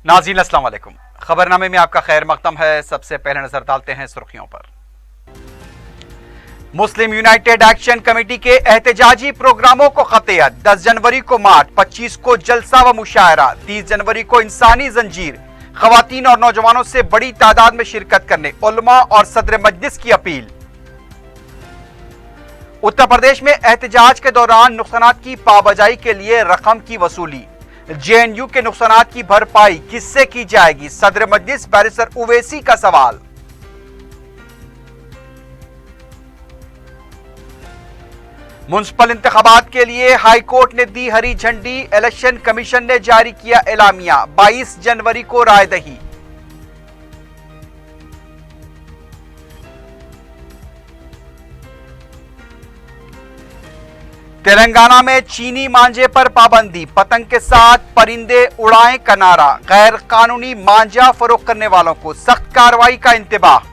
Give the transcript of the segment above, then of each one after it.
नाज़रीन अस्सलाम वालेकुम। खबरनामे में आपका खैर मकदम है। सबसे पहले नजर डालते हैं सुर्खियों पर। मुस्लिम यूनाइटेड एक्शन कमेटी के एहतजाजी प्रोग्रामों को खतियत। 10 जनवरी को मार्च, 25 को जलसा व मुशायरा, 30 जनवरी को इंसानी जंजीर। खवातीन और नौजवानों से बड़ी तादाद में शिरकत करने उलमा और सदर मजलिस की अपील। उत्तर प्रदेश में एहतजाज के दौरान नुकसानात की पाबजाई के लिए रकम की वसूली। जेएनयू के नुकसानात की भरपाई किससे की जाएगी? सदर मजलिस बैरिस्टर उवैसी का सवाल। मुंसिपल इंतखाबात के लिए हाई कोर्ट ने दी हरी झंडी। इलेक्शन कमीशन ने जारी किया एलामिया। 22 जनवरी को रायदही। तेलंगाना में चीनी मांझे पर पाबंदी। पतंग के साथ परिंदे उड़ाएं का नारा। गैर कानूनी मांझा फरोख्त करने वालों को सख्त कार्रवाई का इंतबाह।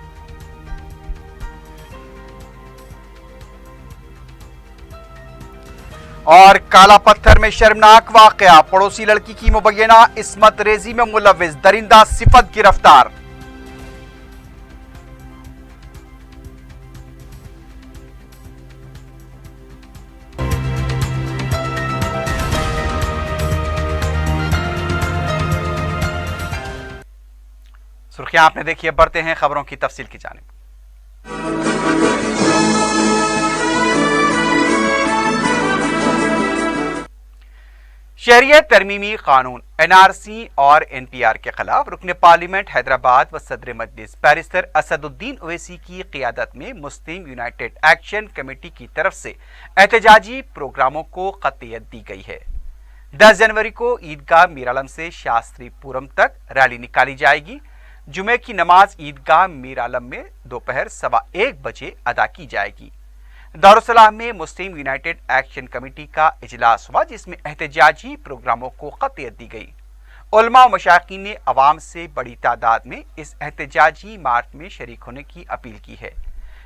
और काला पत्थर में शर्मनाक वाकया। पड़ोसी लड़की की मुबैना इस्मत रेजी में मुलव्विस दरिंदा सिफत गिरफ्तार। सुर्खियां आपने देखी है, बढ़ते हैं खबरों की तफसील की जानिब। शहरियत तरमीमी कानून एनआरसी और एनपीआर के खिलाफ रुकन पार्लियामेंट हैदराबाद व सदर मजलिस बैरिस्टर असदुद्दीन ओवैसी की क़ियादत में मुस्लिम यूनाइटेड एक्शन कमेटी की तरफ से एहतजाजी प्रोग्रामों को क़तियत दी गई है। 10 जनवरी को ईदगाह मीरालम से शास्त्रीपुरम तक रैली निकाली जाएगी। जुमे की नमाज ईदगाह मीरालम में दोपहर 1:15 बजे अदा की जाएगी। दारुसलाम में मुस्लिम यूनाइटेड एक्शन कमेटी का इजलास हुआ, जिसमें एहतजाजी प्रोग्रामों को क़तियत दी गई। उलमा और मशाइखीन ने अवाम से बड़ी तादाद में इस एहतजाजी मार्च में शरीक होने की अपील की है।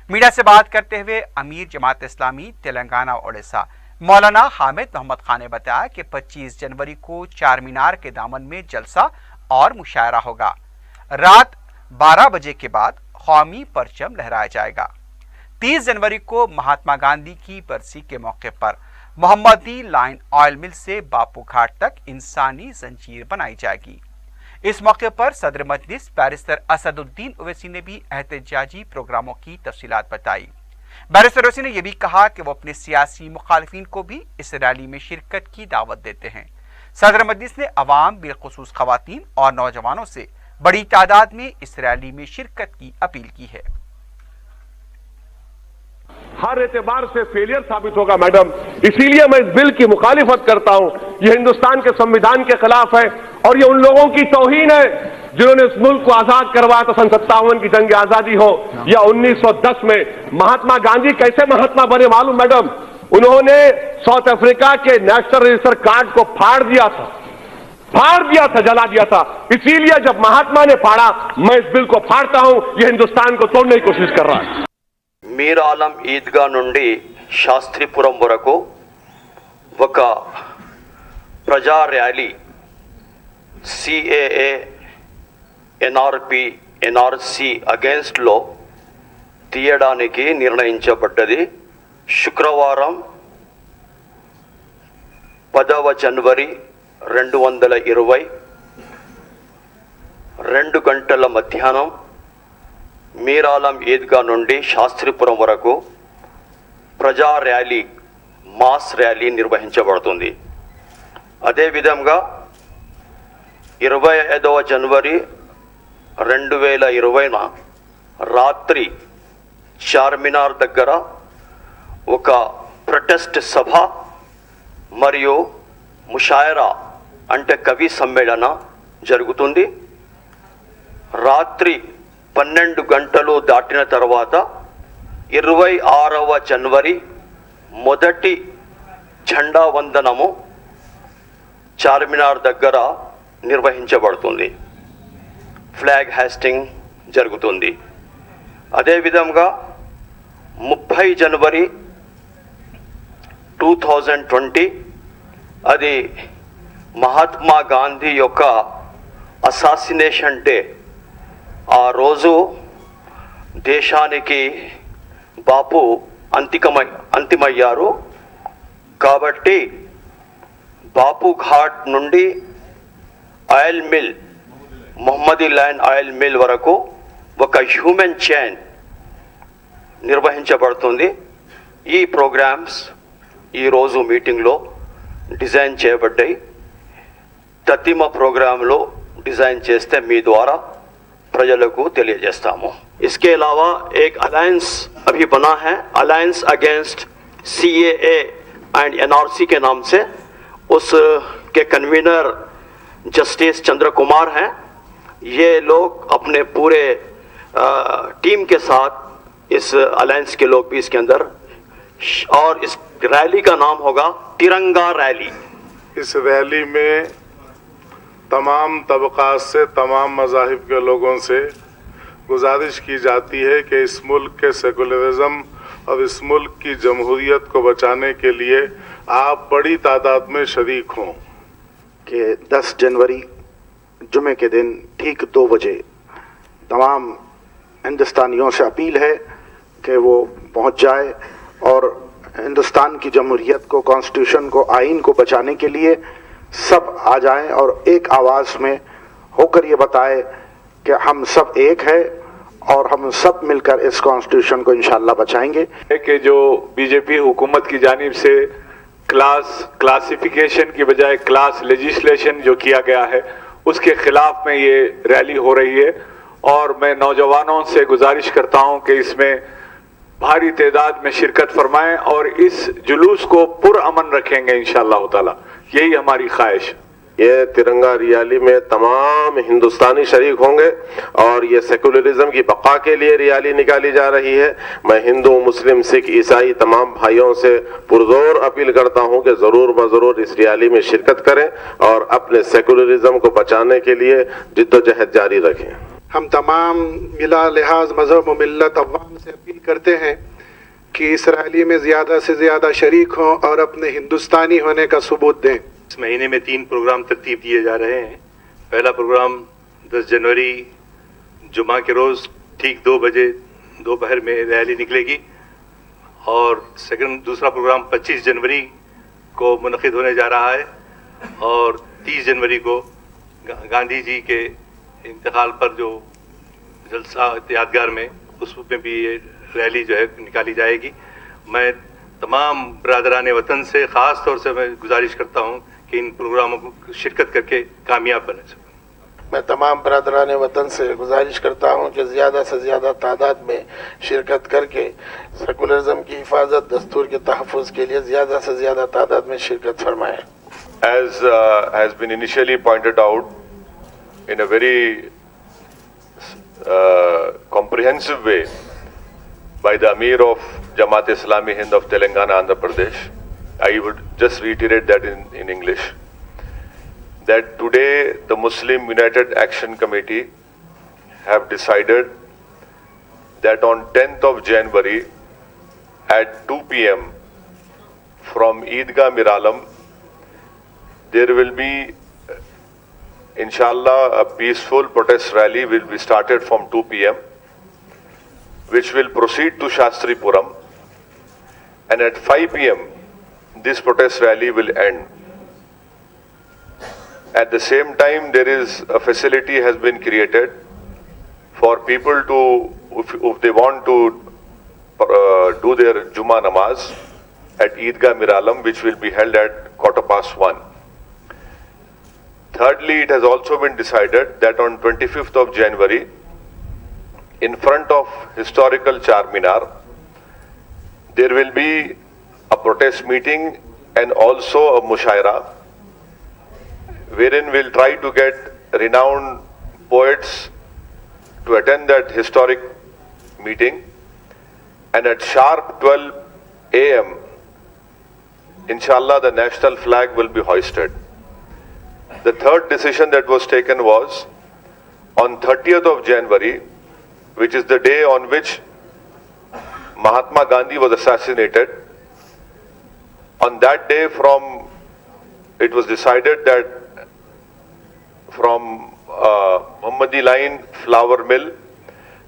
मीडिया से बात करते हुए अमीर जमात इस्लामी तेलंगाना और उड़ीसा मौलाना हामिद मोहम्मद खान ने बताया कि 25 जनवरी को चार मीनार के दामन में जलसा और मुशायरा होगा। रात 12 बजे के बाद कौमी परचम लहराया जाएगा। 30 जनवरी को महात्मा गांधी की बरसी के मौके पर मोहम्मदी लाइन ऑयल मिल से बापू घाट तक इंसानी जंजीर बनाई जाएगी। इस मौके पर सदर मजलिस बैरिस्टर असदुद्दीन ओवैसी ने भी एहतजाजी प्रोग्रामों की तफसीलात बताई। बैरिस्टर ओवैसी ने यह भी कहा कि वो अपने सियासी मुखालिफिन को भी इस रैली में शिरकत की दावत देते हैं। सदर मजलिस ने अवाम बिलखुसूस खवातीन और नौजवानों से बड़ी तादाद में इस रैली में शिरकत की अपील की है। हर एतबार से फेलियर साबित होगा मैडम, इसीलिए मैं इस बिल की मुखालिफत करता हूं। यह हिंदुस्तान के संविधान के खिलाफ है और यह उन लोगों की तौहीन है जिन्होंने इस मुल्क को आजाद करवाया तो 57 की जंग आजादी हो या 1910 में। महात्मा गांधी कैसे महात्मा बने मालूम मैडम? उन्होंने साउथ अफ्रीका के नेशनल रजिस्टर कार्ड को फाड़ दिया था, जला दिया था। इसीलिए जब महात्मा ने फाड़ा, मैं इस बिल को फाड़ता हूं। यह हिंदुस्तान को तोड़ने की कोशिश कर रहा है। మీరాలం ఈద్గా నుండి శాస్త్రీపురం వరకు ఒక ప్రజా ర్యాలీ సిఏఏ ఎన్ఆర్పి ఎన్ఆర్సి అగేన్స్ట్లో తీయడానికి నిర్ణయించబడ్డది. శుక్రవారం 10వ జనవరి 2020 2 గంటల మధ్యాహ్నం మీరాలం ఈద్గా నుండి శాస్త్రీపురం వరకు ప్రజా ర్యాలీ, మాస్ ర్యాలీ నిర్వహించబడుతుంది. అదేవిధంగా 25వ జనవరి 2020 రాత్రి చార్మినార్ దగ్గర ఒక ప్రొటెస్ట్ సభ మరియు ముషాయరా అంటే కవి సమ్మేళన జరుగుతుంది. రాత్రి 12 గంటలు దాటిన తర్వాత 26వ జనవరి మొదటి జెండా వందనము చార్మినార్ దగ్గర నిర్వహించబడుతుంది. ఫ్లాగ్ హాస్టింగ్ జరుగుతుంది. అదేవిధంగా 30 జనవరి 2020 అది మహాత్మా గాంధీ యొక్క అసాసినేషన్ డే. ఆ రోజు దేశానికి బాపు అంతిమయ్యారు. కాబట్టి బాపు ఘాట్ నుండి oil mill, Mohammadi land oil mill వరకు ఒక హ్యూమన్ చైన్ నిర్వహించబడుతుంది. ఈ ప్రోగ్రామ్స్ ఈరోజు మీటింగ్లో డిజైన్ చేయబడ్డాయి. తతిమ ప్రోగ్రాంలో డిజైన్ చేస్తే మీ ద్వారా ప్రజలకు తెలియజేస్తాము. इसके अलावा एक अलायंस अभी बना है, alliance against CAA and NRC के नाम से. उसके कन्वीनर जस्टिस चंद्र कुमार हैं. ये लोग अपने पूरे टीम के साथ, इस अलायंस के लोग भी इसके अंदर, और इस रैली का नाम होगा तिरंगा रैली. इस रैली में तमाम तबकात से, तमाम मज़ाहिब के लोगों से गुजारिश की जाती है कि इस मुल्क के सेकुलरिज्म और इस मुल्क की जमहूरियत को बचाने के लिए आप बड़ी तादाद में शरीक हों. कि 10 जनवरी जुमे के दिन ठीक 2 बजे तमाम हिंदुस्तानियों से अपील है कि वो पहुंच जाए और हिंदुस्तान की जमहूरियत को, कॉन्स्टिट्यूशन को, आइन को बचाने के लिए सब आ जाएं और एक आवाज़ में होकर ये बताए कि हम सब एक है और हम सब मिलकर इस कॉन्स्टिट्यूशन को इंशाअल्लाह बचाएंगे. कि जो बीजेपी हुकूमत की जानिब से क्लासिफिकेशन की बजाय क्लास लेजिस्लेशन जो किया गया है, उसके खिलाफ में ये रैली हो रही है. और मैं नौजवानों से गुजारिश करता हूं कि इसमें भारी तादाद में शिरकत फरमाएं और इस जुलूस को पुरअमन रखेंगे इंशाअल्लाह ताला. यही हमारी ख्वाहिश. ये तिरंगा रैली में तमाम हिंदुस्तानी शरीक होंगे और ये सेकुलरिज्म की बका के लिए रैली निकाली जा रही है. मैं हिंदू, मुस्लिम, सिख, ईसाई तमाम भाइयों से पुरजोर अपील करता हूं कि ज़रूर ब-ज़रूर इस रैली में शिरकत करें और अपने सेकुलरिज्म को बचाने के लिए जिद्दोजहद जारी रखें. हम तमाम मिला लिहाज मजहब व मिल्लत अवाम से अपील करते हैं कि इस रैली में ज़्यादा से ज़्यादा शरीक हों और अपने हिंदुस्तानी होने का सबूत दें. इस महीने में 3 प्रोग्राम तरतीब दिए जा रहे हैं. पहला प्रोग्राम 10 जनवरी जुमा के रोज़ ठीक 2 बजे दोपहर में रैली निकलेगी और दूसरा प्रोग्राम 25 जनवरी को मुनक़िद होने जा रहा है और 30 जनवरी को गांधी जी के इंतकाल पर जो जलसा यादगार में, उसमें भी ये रैली जो है निकाली जाएगी. मैं तमाम बरादरान वतन से ख़ास तौर से मैं गुजारिश करता हूँ कि इन प्रोग्रामों को शिरकत करके कामयाब बने. मैं तमाम बरादरान वतन से गुजारिश करता हूँ कि ज़्यादा से ज़्यादा तादाद में शिरकत करके सेकुलरिज्म की हिफाजत, दस्तूर के तहफ़्फ़ुज़ के लिए ज़्यादा से ज़्यादा तादाद में शिरकत फरमाएँ. As has been initially pointed out in a very comprehensive way by the Amir of Jamaat Islami Hind of Telangana, Andhra Pradesh, I would just reiterate that in English, that today the Muslim United Action Committee have decided that on 10th of January at 2 p.m. from Eidgah Miralam, there will be, inshallah, a peaceful protest rally will be started from 2 p.m. which will proceed to Shastripuram, and at 5 p.m. this protest rally will end. At the same time, there is a facility has been created for people to, if they want to do their Juma namaz at Eidgah Miralam, which will be held at 1:15. Thirdly, it has also been decided that on 25th of January, in front of historical Charminar, there will be a protest meeting and also a mushaira, wherein we'll try to get renowned poets to attend that historic meeting, and at sharp 12 a.m., inshallah, the national flag will be hoisted. The third decision that was taken was on 30th of January, which is the day on which Mahatma Gandhi was assassinated. On that day, it was decided that from Muhammadi Line flour mill,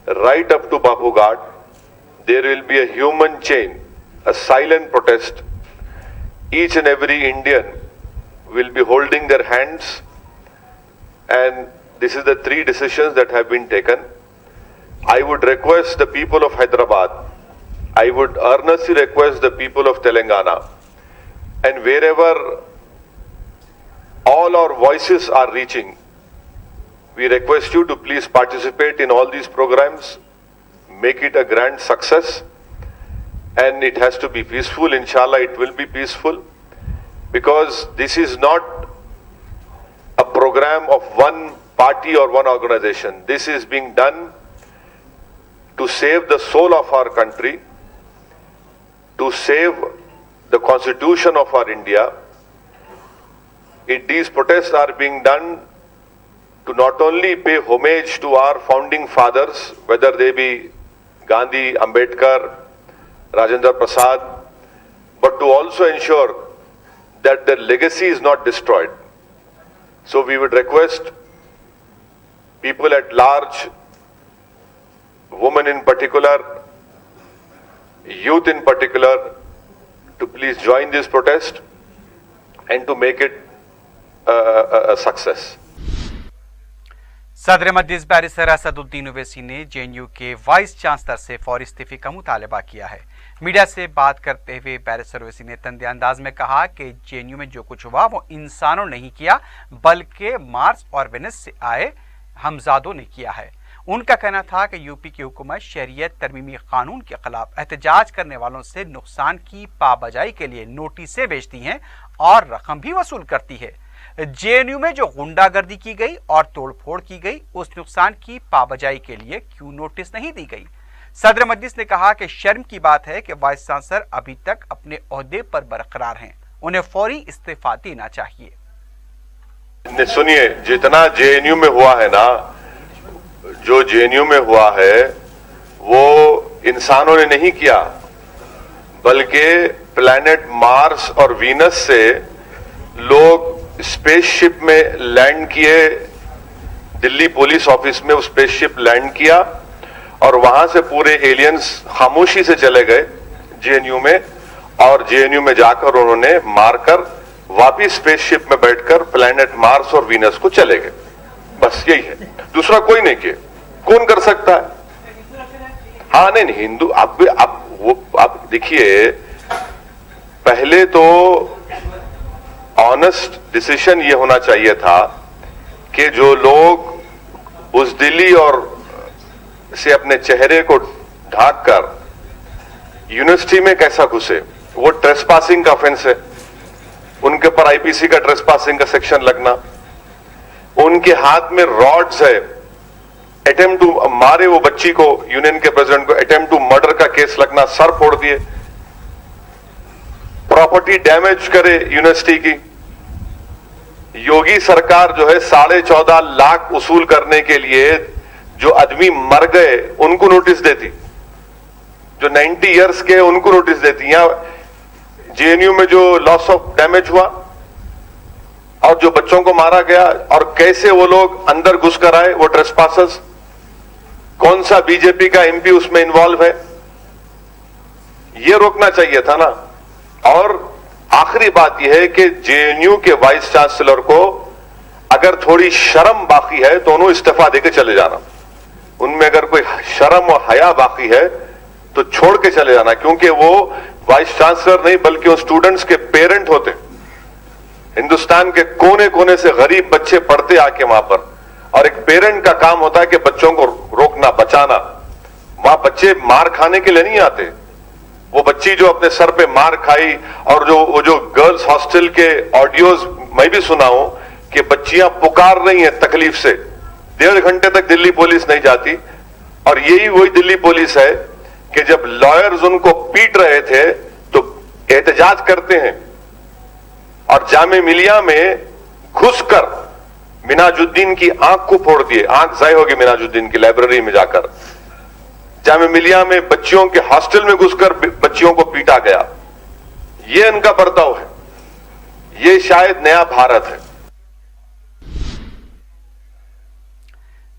right up to Bapu Ghat, there will be a human chain, a silent protest. Each and every Indian will be holding their hands, and this is the 3 decisions that have been taken. I would request the people of Hyderabad, I would earnestly request the people of Telangana, and wherever all our voices are reaching, we request you to please participate in all these programs, make it a grand success, and it has to be peaceful. Inshallah, it will be peaceful, because this is not a program of one party or one organization. This is being done to save the soul of our country, to save the constitution of our India. These protests are being done to not only pay homage to our founding fathers, whether they be Gandhi, Ambedkar, Rajendra Prasad, but to also ensure that their legacy is not destroyed. So we would request people at large, women in particular, youth in particular, to please join this protest and to make it a success. सदर मजलिस barrister Asaduddin Owaisi ने JNU के vice chancellor से फौरी इस्तीफे का मुतालबा किया है। मीडिया से बात करते हुए बैरिस्टर ओवैसी ने तंदे अंदाज में कहा कि जेएनयू में जो कुछ हुआ वो इंसानों ने नहीं किया, बल्कि मार्क्स और वेनिस से आए हमजादों ने किया है। उनका कहना था कि यूपी की हुकूमत शरीयत तरमीमी कानून के खिलाफ एहतजाज करने वालों से नुकसान की पाबजाई के लिए नोटिसें भेजती हैं और रकम भी वसूल करती है। जेएनयू में जो गुंडागर्दी की गई और तोड़फोड़ की गई, उस नुकसान की पाबजाई के लिए क्यों नोटिस नहीं दी गई? सदर मजलिस ने कहा कि शर्म की बात है कि वाइस चांसलर अभी तक अपने ओहदे पर बरकरार हैं, उन्हें फौरी इस्तीफा देना चाहिए। सुनिए, जितना जेएनयू में हुआ है ना, जो जेएनयू में हुआ है वो इंसानों ने नहीं किया, बल्कि प्लैनेट मार्स और वीनस से लोग स्पेसशिप में लैंड किए। दिल्ली पुलिस ऑफिस में वो स्पेसशिप लैंड किया और वहां से पूरे एलियंस खामोशी से चले गए जेएनयू में, और जेएनयू में जाकर उन्होंने मारकर वापिस स्पेसशिप में बैठकर प्लैनेट मार्स और वीनस को चले गए। बस यही है, दूसरा कोई नहीं किया। कौन कर सकता है? हाँ, नहीं हिंदू, आप देखिए, पहले तो ऑनेस्ट डिसीजन ये होना चाहिए था कि जो लोग बुज़दिली और से अपने चेहरे को ढांककर यूनिवर्सिटी में कैसा घुसे, वो ट्रेसपासिंग का ऑफेंस है, उनके पर आईपीसी का ट्रेसपासिंग का सेक्शन लगना, उनके हाथ में रॉड्स है, अटेम्प्ट टू मारे वो बच्ची को, यूनियन के प्रेसिडेंट को अटेम्प्ट टू मर्डर का केस लगना, सर फोड़ दिए, प्रॉपर्टी डैमेज करे यूनिवर्सिटी की। योगी सरकार जो है 14.5 लाख वसूल करने के लिए जो आदमी मर गए उनको नोटिस देती, जो 90 इयर्स के उनको नोटिस देती। यहां जेएनयू में जो लॉस ऑफ डैमेज हुआ और जो बच्चों को मारा गया और कैसे वो लोग अंदर घुस कर आए, वो ट्रेसपासर्स, कौन सा बीजेपी का एमपी उसमें इन्वॉल्व है, ये रोकना चाहिए था ना। और आखिरी बात यह है कि जेएनयू के वाइस चांसलर को अगर थोड़ी शर्म बाकी है तो उन्होंने इस्तीफा देकर चले जाना। उनमें अगर कोई शर्म और हया बाकी है तो छोड़ के चले जाना, क्योंकि वो वाइस चांसलर नहीं बल्कि वो स्टूडेंट्स के पेरेंट होते। हिंदुस्तान के कोने कोने से गरीब बच्चे पढ़ते आके वहां पर, और एक पेरेंट का काम होता है कि बच्चों को रोकना, बचाना। वहां बच्चे मार खाने के लिए नहीं आते। वो बच्ची जो अपने सर पे मार खाई, और जो गर्ल्स हॉस्टल के ऑडियोज मैं भी सुना हूं कि बच्चियां पुकार रही हैं तकलीफ से, 1.5 घंटे तक दिल्ली पुलिस नहीं जाती। और यही वही दिल्ली पुलिस है कि जब लॉयर्स उनको पीट रहे थे तो एहतजाज करते हैं, और जामे मिलिया में घुसकर मिनाजुद्दीन की आंख को फोड़ दिए। आंख जाए होगी मिनाजुद्दीन की, लाइब्रेरी में जाकर जामे मिलिया में बच्चियों के हॉस्टल में घुसकर बच्चियों को पीटा गया। ये इनका बर्ताव है, ये शायद नया भारत है।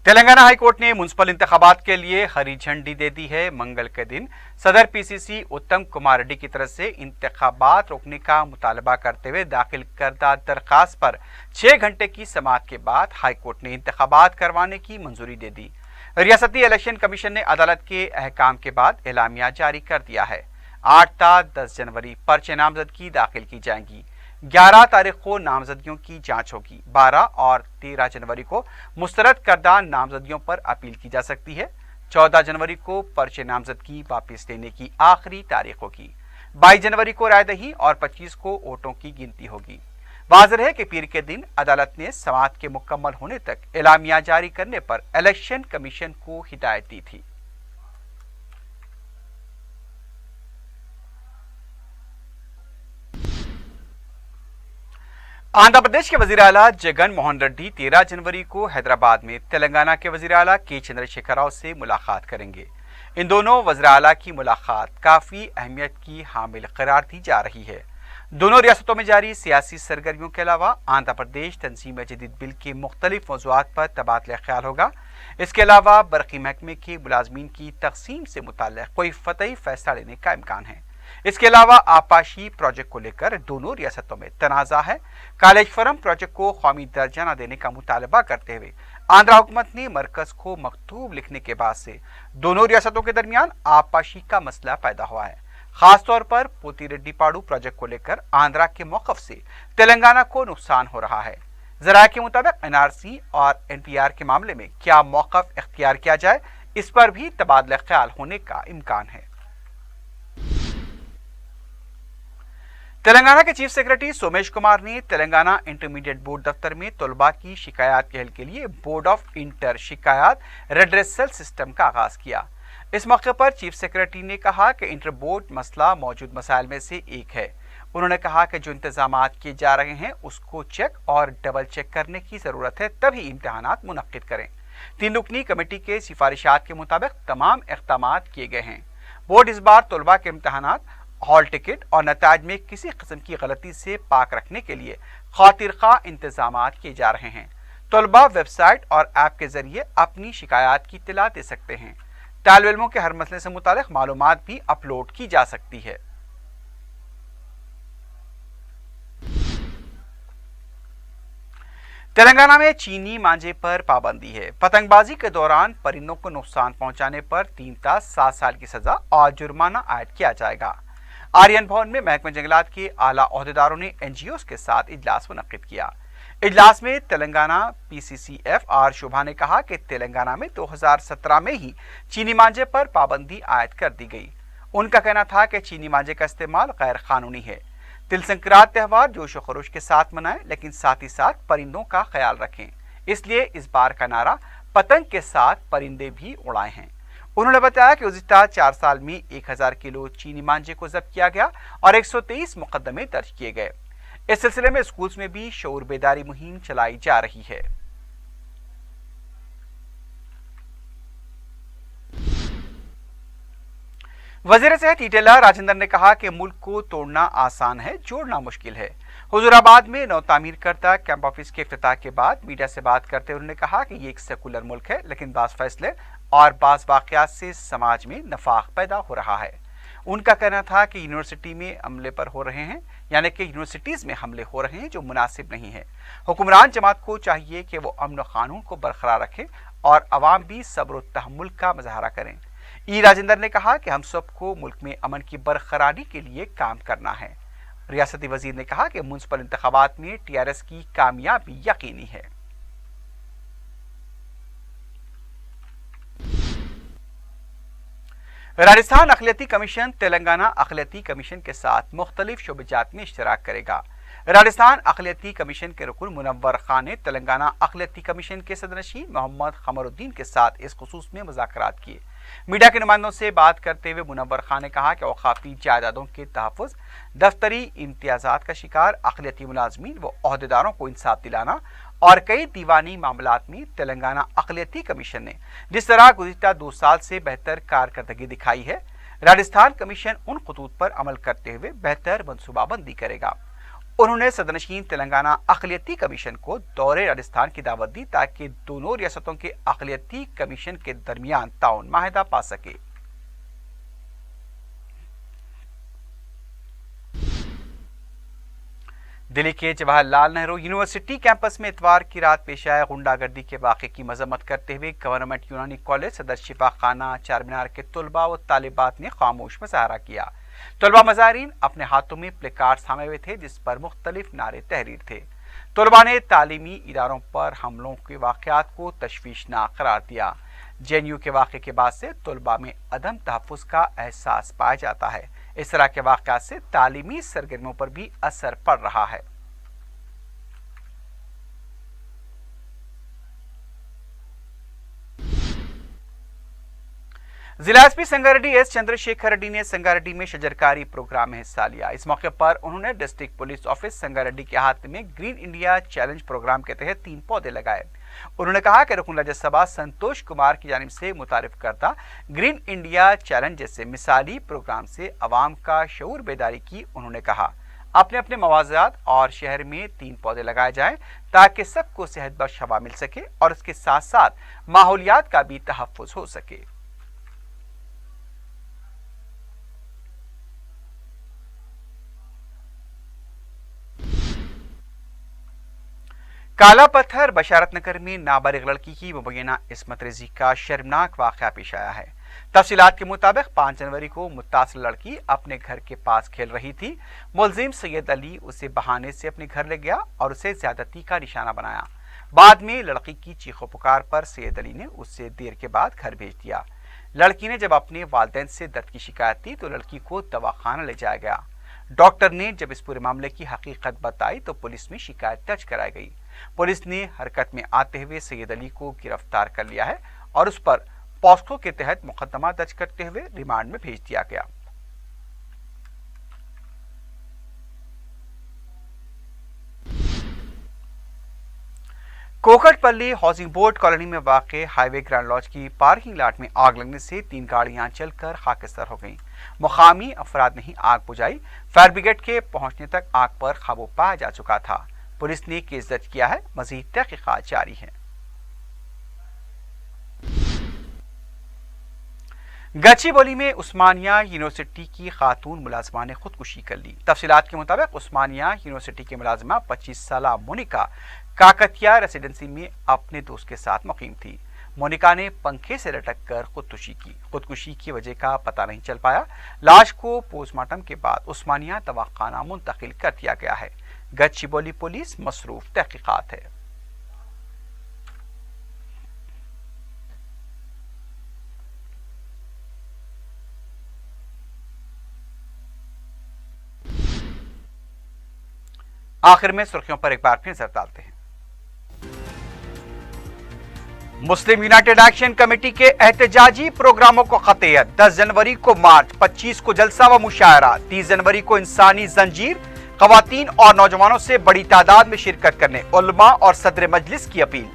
तेलंगाना हाई कोर्ट ने म्युनिसिपल इंतखाबात के लिए हरी झंडी दे दी है। मंगल के दिन सदर पीसीसी उत्तम कुमार रेड्डी की तरफ से इंतखाबात रोकने का मुतालबा करते हुए दाखिल करदा दरखास्त पर 6 घंटे की समाअत के बाद हाई कोर्ट ने इंतखाबात करवाने की मंजूरी दे दी। रियासती इलेक्शन कमीशन ने अदालत के अहकाम के बाद एलामिया जारी कर दिया है। 8 ता 10 जनवरी पर्चे नामजदगी दाखिल की जाएंगी। 11 तारीख को नामजदगियों की जांच होगी। 12 और 13 जनवरी को मुस्तरद करदा नामजदगियों पर अपील की जा सकती है। 14 जनवरी को पर्चे नामजदगी वापस लेने की आखिरी तारीख होगी। 22 जनवरी को रायदही और 25 को वोटों की गिनती होगी। वाज़ेह है कि पीर के दिन अदालत ने समाअत के मुकम्मल होने तक एलामिया जारी करने पर इलेक्शन कमीशन को हिदायत दी थी। आंध्र प्रदेश के वजीर आला जगन मोहन रेड्डी 13 जनवरी को हैदराबाद में तेलंगाना के वजीर आला के चंद्रशेखर राव से मुलाकात करेंगे। इन दोनों वज़ीर आला की मुलाकात काफ़ी अहमियत की हामिल करार दी जा रही है। दोनों रियासतों में जारी सियासी सरगर्मियों के अलावा आंध्र प्रदेश तंजीम जदीद बिल के मुख्तलिफ मौज़ूआत पर तबादला ख्याल होगा। इसके अलावा बरक़ी महकमे के मुलाजमीन की तकसीम से मुताल्लिक़ कोई फ़तही फैसला लेने का इम्कान है। इसके अलावा आपाशी प्रोजेक्ट को लेकर दोनों रियासतों में तनाज़ा है। कालेजफरम प्रोजेक्ट को कौमी दर्जा न देने का मुतालबा करते हुए आंध्र हुकूमत ने मरकज को मकतूब लिखने के बाद से दोनों रियासतों के दरमियान आपाशी का मसला पैदा हुआ है। खासतौर पर पोतीरेड्डीपाड़ू प्रोजेक्ट को लेकर आंध्रा के मौक़िफ़ से तेलंगाना को नुकसान हो रहा है। ज़राए के मुताबिक एनआरसी और एनपीआर के मामले में क्या मौक़िफ़ इख्तियार किया जाए, इस पर भी तबादला ख्याल होने का इम्कान है। तेलंगाना के चीफ सेक्रेटरी सोमेश कुमार ने तेलंगाना इंटरमीडिएट बोर्ड दफ्तर में तलबा की शिकायत के हल के लिए बोर्ड ऑफ इंटर शिकायत रेड्रेसल सिस्टम का आगाज किया। इस मौके पर चीफ सेक्रेटरी ने कहा कि इंटर बोर्ड मसला मौजूद मसाइल में से एक है। उन्होंने कहा कि जो इंतजामात किए जा रहे हैं उसको चेक और डबल चेक करने की ज़रूरत है, तभी इम्तहानात मुनक्किद करें। 3 रुकनी कमेटी के सिफारिशात के मुताबिक तमाम इक़दामात किए गए हैं। बोर्ड इस बार तलबा के इम्तहानात, हॉल टिकट और नताज में किसी किस्म की गलती से पाक रखने के लिए खातिरखा इंतजामात किए जा रहे हैं। तलबा वेबसाइट और ऐप के जरिए अपनी शिकायत की इत्तला दे सकते हैं। तालिब इल्मों के हर मसले से मुतालिक मालूमात भी अपलोड की जा सकती है। तेलंगाना में चीनी मांझे पर पाबंदी है। पतंगबाजी के दौरान परिंदों को नुकसान पहुंचाने पर 3 ता 7 साल की सजा और जुर्माना आयद किया जाएगा। आर्यन भवन में महकमे जंगलात के आला ओहदेदारों ने एनजीओ के साथ इजलास मुनक्किद किया। इजलास में तेलंगाना पीसीसीएफ आर शोभा ने कहा कि तेलंगाना में 2017 में ही चीनी मांझे पर पाबंदी आयद कर दी गई। उनका कहना था कि चीनी मांझे का इस्तेमाल गैर कानूनी है। तिल संक्रांत त्यौहार जोश व खरोश के साथ मनाएं, लेकिन साथ ही साथ परिंदों का ख्याल रखें। इसलिए इस बार का नारा पतंग के साथ परिंदे भी उड़ाए हैं। उन्होंने बताया कि गुज़िश्ता 4 साल में 1000 किलो चीनी मांझे को जब्त किया गया और 123 मुकदमे दर्ज किए गए। इस सिलसिले में स्कूल्स में भी शऊर बेदारी मुहिम चलाई जा रही है। वज़ीर सेहत ईटेला राजेंद्र ने कहा कि मुल्क को तोड़ना आसान है, जोड़ना मुश्किल है। हुजूराबाद में नौ तामीर करता कैंप ऑफिस के इफ्तिताह के बाद मीडिया से बात करते हुए उन्होंने कहा कि ये एक सेकुलर मुल्क है, लेकिन बाज़ फैसले और बाज़ वाक़यात से समाज में नफाक पैदा हो रहा है। उनका कहना था कि यूनिवर्सिटी में हमले पर हो रहे हैं, यानी कि यूनिवर्सिटीज़ में हमले हो रहे हैं जो मुनासिब नहीं है। हुक्मरान जमात को चाहिए कि वो अमन व कानून को बरकरार रखें और अवाम भी सब्र व तहम्मुल का मुजाहरा करें। ई राजेंद्र ने कहा कि हम सबको मुल्क में अमन की बरकरारी के लिए काम करना है। रियासती वजीर ने कहा कि म्युनिसिपल इंतखाबात में टीआरएस की कामयाबी यकीनी है। राजस्थान अक़लियती कमीशन तेलंगाना अक़लियती कमीशन के साथ मुख्तलिफ शोबेजात में इश्तराक करेगा। राजस्थान अक़लियती कमीशन के रुकन मुनव्वर खान ने तेलंगाना अक़लियती कमीशन के सदरनशीन मोहम्मद खमरुद्दीन के साथ इस खुसूस में मुज़ाकरात किए। मीडिया के नुमाइंदों से बात करते हुए मुनव्वर खान ने कहा कि औक़ाफ़ी जायदादों के तहफ़्फ़ुज़, दफ्तरी इम्तियाज़ात का शिकार अक़लियती मुलाज़मीन व ओहदेदारों को इंसाफ दिलाना और कई दीवानी मामलात में तेलंगाना अक़लियती कमीशन ने जिस तरह गुज़िश्ता 2 साल से बेहतर कारकर्दगी दिखाई है, राजस्थान कमीशन उन खतूत पर अमल करते हुए बेहतर मनसूबाबंदी करेगा। उन्होंने सदनशीन तेलंगाना अक़लियती कमीशन को दौरे राजस्थान की दावत दी ताकि दोनों रियासतों के अक़लियती कमीशन के दरमियान ताउन माहिदा पा सके। दिल्ली के जवाहरलाल नेहरू यूनिवर्सिटी कैंपस में इतवार की रात पेश आए गुंडागर्दी के वाक़े की मजम्मत करते हुए गवर्नमेंट यूनानी कॉलेज सदर शिफा खाना चारमीनार के तलबा व तालिबात ने खामोश मुजाहरा किया। तलबा मज़ारीन अपने हाथों में प्लेकार्ड थामे हुए थे जिस पर मुख्तलिफ नारे तहरीर थे। तलबा ने तालीमी इदारों पर हमलों के वाक़यात को तशवीशनाक करार दिया। JNU के वाक़े के बाद से तलबा में अदम तहफ़्फ़ुज़ का एहसास पाया जाता है। इस तरह के वाक़यात से तालीमी सरगर्मियों पर भी असर पड़ रहा है। जिला एसपी संगारेड्डी एस चंद्रशेखर रेड्डी ने संगारेड्डी में शजरकारी प्रोग्राम में हिस्सा लिया। इस मौके पर उन्होंने डिस्ट्रिक्ट पुलिस ऑफिस संगारेड्डी के हाथ में ग्रीन इंडिया चैलेंज प्रोग्राम के तहत 3 पौधे लगाए। उन्होंने कहा कि रुकन राज्यसभा संतोष कुमार की जानिब से मुतारिफ करता ग्रीन इंडिया चैलेंज जैसे मिसाली प्रोग्राम से अवाम का शऊर बेदारी की। उन्होंने कहा अपने अपने मवाज़ात और शहर में 3 पौधे लगाए जाएं ताकि सबको सेहत बख्श हवा मिल सके और इसके साथ साथ माहौलियात का भी तहफ़्फ़ुज़ हो सके। काला पत्थर बशारत नगर में नाबालिग लड़की की मुबैना इस्मत रेजी का शर्मनाक वाक़या पेश आया है। तफसीलात के मुताबिक 5 जनवरी को मुतासिर लड़की अपने घर के पास खेल रही थी। मुलजिम सैयद अली उसे बहाने से अपने घर ले गया और उसे ज्यादती का निशाना बनाया। बाद में लड़की की चीखों पुकार पर सैयद अली ने उससे देर के बाद घर भेज दिया। लड़की ने जब अपने वालिदैन से दर्द की शिकायत की तो लड़की को दवाखाना ले जाया गया। डॉक्टर ने जब इस पूरे मामले की हकीकत बताई तो पुलिस में शिकायत दर्ज कराई गई। पुलिस ने हरकत में आते हुए सैयद अली को गिरफ्तार कर लिया है और उस पर पॉक्सो के तहत मुकदमा दर्ज करते हुए रिमांड में भेज दिया गया। कोकटपल्ली हाउसिंग बोर्ड कॉलोनी में वाक़े हाईवे ग्रैंड लॉज की पार्किंग लॉट में आग लगने से 3 गाड़ियां जलकर खाकिस्तान हो गईं। मुकामी अफराद ने ही आग बुझाई। फायर ब्रिगेड के पहुंचने तक आग पर काबू पाया जा चुका था। पुलिस ने केस दर्ज किया है। मजीद तहकीकात जारी है। गच्चीबौली में उस्मानिया यूनिवर्सिटी की खातून मुलाजमा ने खुदकुशी कर ली। तफसीलात के मुताबिक उस्मानिया यूनिवर्सिटी की मुलाजमा 25 साला मोनिका काकतिया रेसिडेंसी में अपने दोस्त के साथ मुकीम थी। मोनिका ने पंखे से लटक कर खुदकुशी की वजह का पता नहीं चल पाया। लाश को पोस्टमार्टम के बाद उस्मानिया दवाखाना मुंतकिल कर दिया गया है। गच्चीबौली पुलिस मसरूफ तहकीकात है। आखिर में सुर्खियों पर एक बार फिर नजर डालते हैं। मुस्लिम यूनाइटेड एक्शन कमेटी के एहतजाजी प्रोग्रामों को खतियत। 10 जनवरी को मार्च, 25 को जलसा व मुशायरा, 30 जनवरी को इंसानी जंजीर, खवातीन और नौजवानों से बड़ी तादाद में शिरकत करने उलमा और सदर मजलिस की अपील।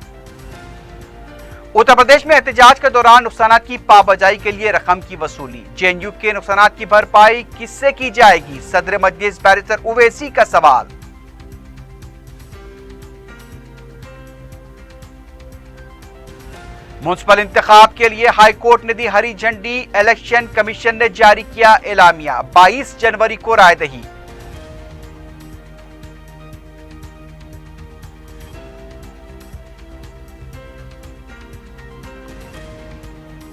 उत्तर प्रदेश में एहतजाज के दौरान नुकसानात की पाबजाई के लिए रकम की वसूली। JNU के नुकसानात की भरपाई किससे की जाएगी? सदर मजलिस बैरिस्टर उवैसी का सवाल। म्युनिसिपल इंतखाब के लिए हाई कोर्ट ने दी हरी झंडी। इलेक्शन कमीशन ने जारी किया एलामिया। 22 जनवरी को रायदही।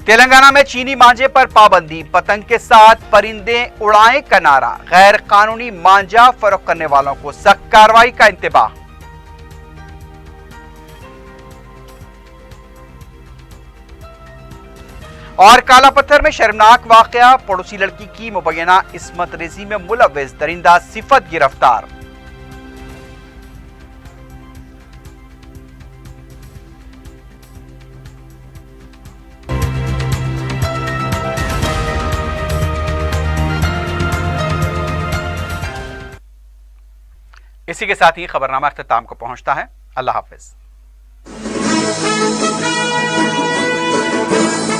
तेलंगाना में चीनी मांझे पर पाबंदी। पतंग के साथ परिंदे उड़ाएं का नारा। गैर कानूनी मांझा फरोख्त करने वालों को सख्त कार्रवाई का इंतबाह। और काला पत्थर में शर्मनाक वाकया। पड़ोसी लड़की की मुबैना इस्मत रेजी में मुलव्विस दरिंदा सिफत गिरफ्तार। इसी के साथ ही खबरनामा अख्ताम को पहुंचता है। अल्लाह हाफिज।